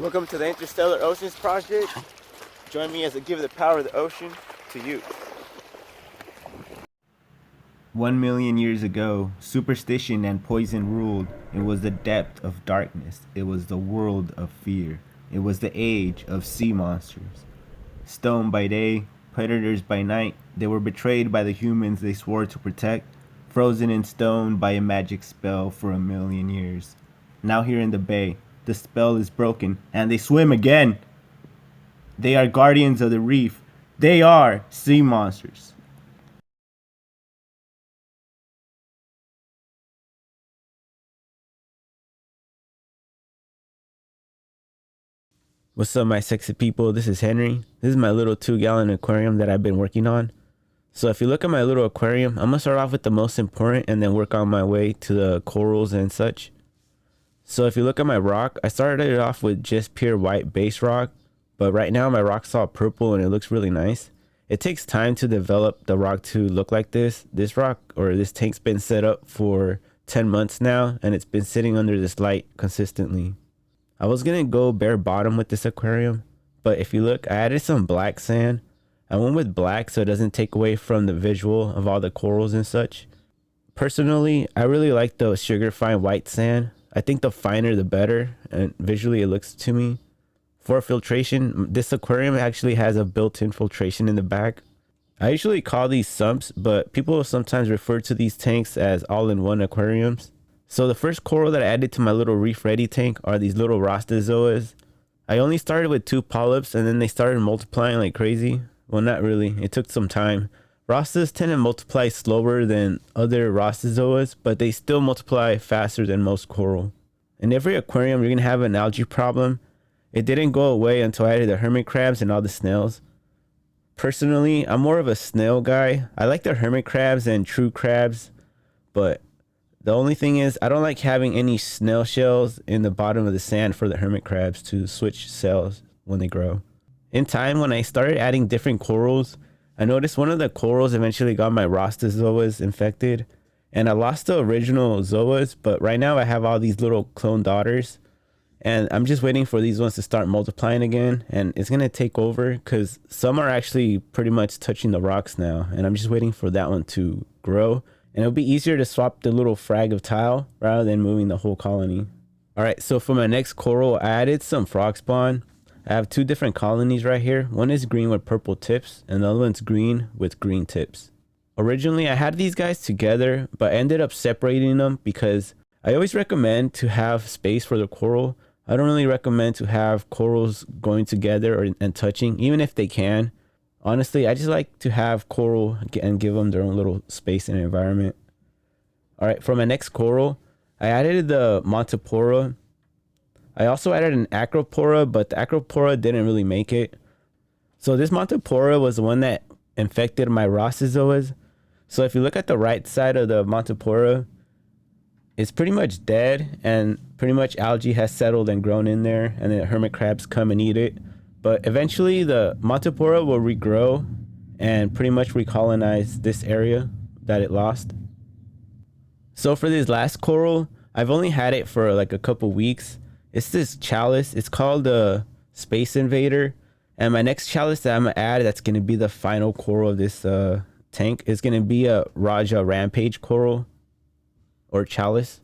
Welcome to the Interstellar Oceans Project. Join me as I give the power of the ocean to you. 1,000,000 years ago, superstition and poison ruled. It was the depth of darkness. It was the world of fear. It was the age of sea monsters. Stone by day, predators by night, they were betrayed by the humans they swore to protect, frozen in stone by a magic spell for 1,000,000 years. Now here in the bay, the spell is broken, and they swim again. They are guardians of the reef. They are sea monsters. What's up, my sexy people? This is Henry. This is my little 2-gallon aquarium that I've been working on. So if you look at my little aquarium, I'm gonna start off with the most important and then work on my way to the corals and such. So if you look at my rock, I started it off with just pure white base rock, but right now my rock's all purple and it looks really nice. It takes time to develop the rock to look like this. This rock, or this tank's been set up for 10 months now, and it's been sitting under this light consistently. I was gonna go bare bottom with this aquarium, but if you look, I added some black sand. I went with black so it doesn't take away from the visual of all the corals and such. Personally, I really like the sugar fine white sand. I think the finer the better, and visually it looks to me. For filtration, this aquarium actually has a built-in filtration in the back. I usually call these sumps, but people sometimes refer to these tanks as all-in-one aquariums. So the first coral that I added to my little reef ready tank are these little rostozoas. I only started with 2 polyps and then they started multiplying like crazy. Well, not really, it took some time. Rostas tend to multiply slower than other rostozoas, but they still multiply faster than most coral. In every aquarium, you're gonna have an algae problem. It didn't go away until I added the hermit crabs and all the snails. Personally, I'm more of a snail guy. I like the hermit crabs and true crabs, but the only thing is I don't like having any snail shells in the bottom of the sand for the hermit crabs to switch cells when they grow. In time, when I started adding different corals, I noticed one of the corals eventually got my rostozoas infected, and I lost the original zoas, but right now I have all these little clone daughters, and I'm just waiting for these ones to start multiplying again, and it's gonna take over because some are actually pretty much touching the rocks now, and I'm just waiting for that one to grow, and it'll be easier to swap the little frag of tile rather than moving the whole colony. All right, so for my next coral, I added some frog spawn. I have 2 different colonies right here. One is green with purple tips and the other one's green with green tips. Originally, I had these guys together, but I ended up separating them because I always recommend to have space for the coral. I don't really recommend to have corals going together and touching, even if they can. Honestly, I just like to have coral and give them their own little space and environment. All right, for my next coral, I added the Montipora. I also added an Acropora, but the Acropora didn't really make it. So this Montipora was the one that infected my rostozoas. So if you look at the right side of the Montipora, it's pretty much dead, and pretty much algae has settled and grown in there, and the hermit crabs come and eat it. But eventually the Montipora will regrow and pretty much recolonize this area that it lost. So for this last coral, I've only had it for like a couple weeks. It's this chalice. It's called the Space Invader. And my next chalice that I'm gonna add, that's gonna be the final coral of this tank, is gonna be a Raja Rampage coral or chalice.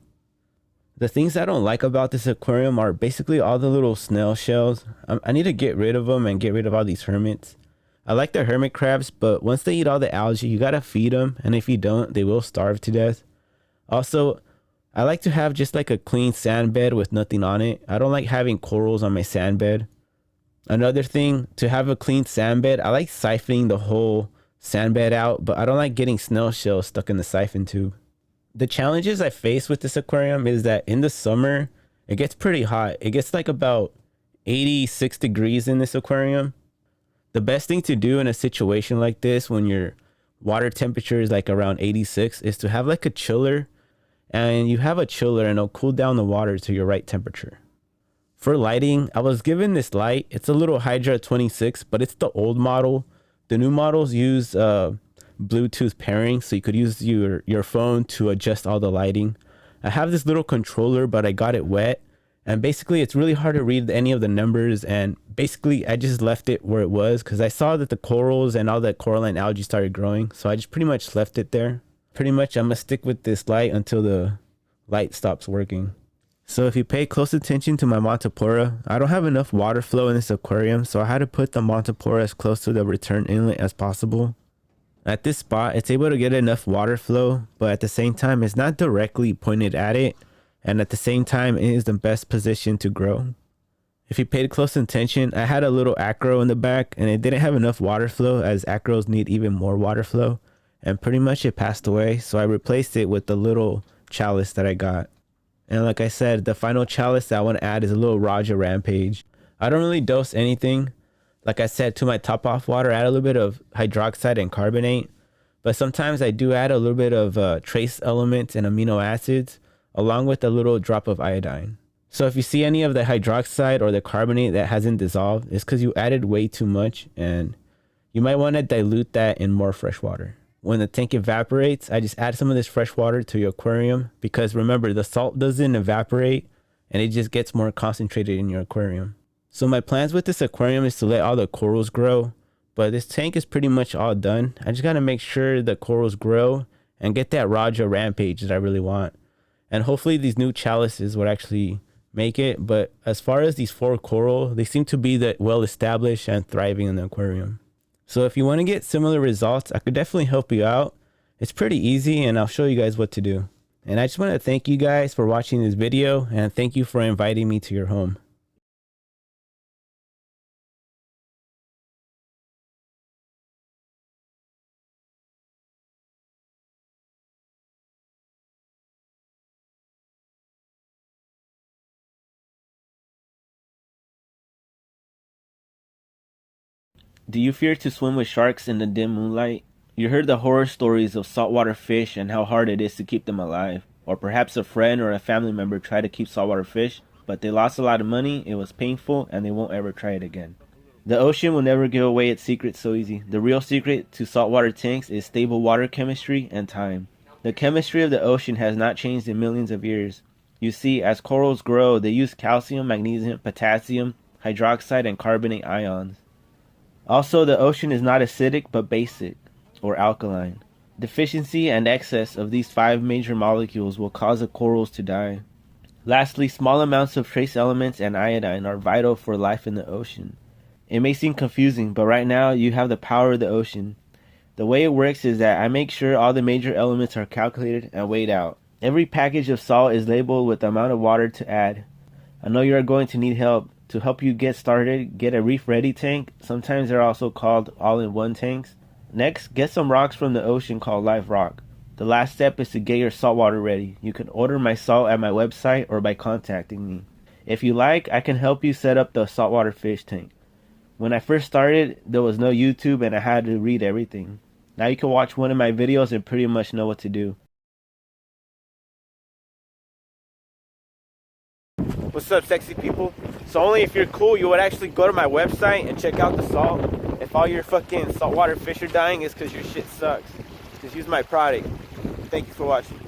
The things I don't like about this aquarium are basically all the little snail shells. I need to get rid of them and get rid of all these hermits. I like the hermit crabs, but once they eat all the algae, you gotta feed them. And if you don't, they will starve to death. Also, I like to have just like a clean sand bed with nothing on it. I don't like having corals on my sand bed. Another thing, to have a clean sand bed, I like siphoning the whole sand bed out, but I don't like getting snail shells stuck in the siphon tube. The challenges I face with this aquarium is that in the summer, it gets pretty hot. It gets like about 86 degrees in this aquarium. The best thing to do in a situation like this, when your water temperature is like around 86, is to have like a chiller. And you have a chiller and it'll cool down the water to your right temperature. For lighting, I was given this light. It's a little Hydra 26, but it's the old model. The new models use Bluetooth pairing, so you could use your phone to adjust all the lighting. I have this little controller, but I got it wet, And basically it's really hard to read any of the numbers, and basically I just left it where it was because I saw that the corals and all that coralline algae started growing, so I just pretty much left it there. Pretty much I'm gonna stick with this light until the light stops working. So if you pay close attention to my Montipora, I don't have enough water flow in this aquarium, so I had to put the Montipora as close to the return inlet as possible. At this spot, it's able to get enough water flow, but at the same time, it's not directly pointed at it, and at the same time, it is the best position to grow. If you paid close attention, I had a little acro in the back, and it didn't have enough water flow as acros need even more water flow, and pretty much it passed away, so I replaced it with the little chalice that I got. And like I said, the final chalice that I want to add is a little Raja Rampage. I don't really dose anything. Like I said, to my top off water, I add a little bit of hydroxide and carbonate. But sometimes I do add a little bit of trace elements and amino acids, along with a little drop of iodine. So if you see any of the hydroxide or the carbonate that hasn't dissolved, it's because you added way too much, and you might want to dilute that in more fresh water. When the tank evaporates, I just add some of this fresh water to your aquarium, because remember, the salt doesn't evaporate and it just gets more concentrated in your aquarium. So my plans with this aquarium is to let all the corals grow, but this tank is pretty much all done. I just got to make sure the corals grow and get that Raja Rampage that I really want. And hopefully these new chalices would actually make it. But as far as these 4 coral, they seem to be that well established and thriving in the aquarium. So if you want to get similar results, I could definitely help you out. It's pretty easy, and I'll show you guys what to do. And I just want to thank you guys for watching this video, and thank you for inviting me to your home. Do you fear to swim with sharks in the dim moonlight? You heard the horror stories of saltwater fish and how hard it is to keep them alive. Or perhaps a friend or a family member tried to keep saltwater fish, but they lost a lot of money, it was painful, and they won't ever try it again. The ocean will never give away its secrets so easy. The real secret to saltwater tanks is stable water chemistry and time. The chemistry of the ocean has not changed in millions of years. You see, as corals grow, they use calcium, magnesium, potassium, hydroxide, and carbonate ions. Also, the ocean is not acidic but basic, or alkaline. Deficiency and excess of these 5 major molecules will cause the corals to die. Lastly, small amounts of trace elements and iodine are vital for life in the ocean. It may seem confusing, but right now you have the power of the ocean. The way it works is that I make sure all the major elements are calculated and weighed out. Every package of salt is labeled with the amount of water to add. I know you are going to need help. To help you get started, get a Reef Ready tank. Sometimes they're also called all-in-one tanks. Next, get some rocks from the ocean called live rock. The last step is to get your saltwater ready. You can order my salt at my website or by contacting me. If you like, I can help you set up the saltwater fish tank. When I first started, there was no YouTube and I had to read everything. Now you can watch one of my videos and pretty much know what to do. What's up, sexy people? So only if you're cool, you would actually go to my website and check out the salt. If all your fucking saltwater fish are dying, it's because your shit sucks. Just use my product. Thank you for watching.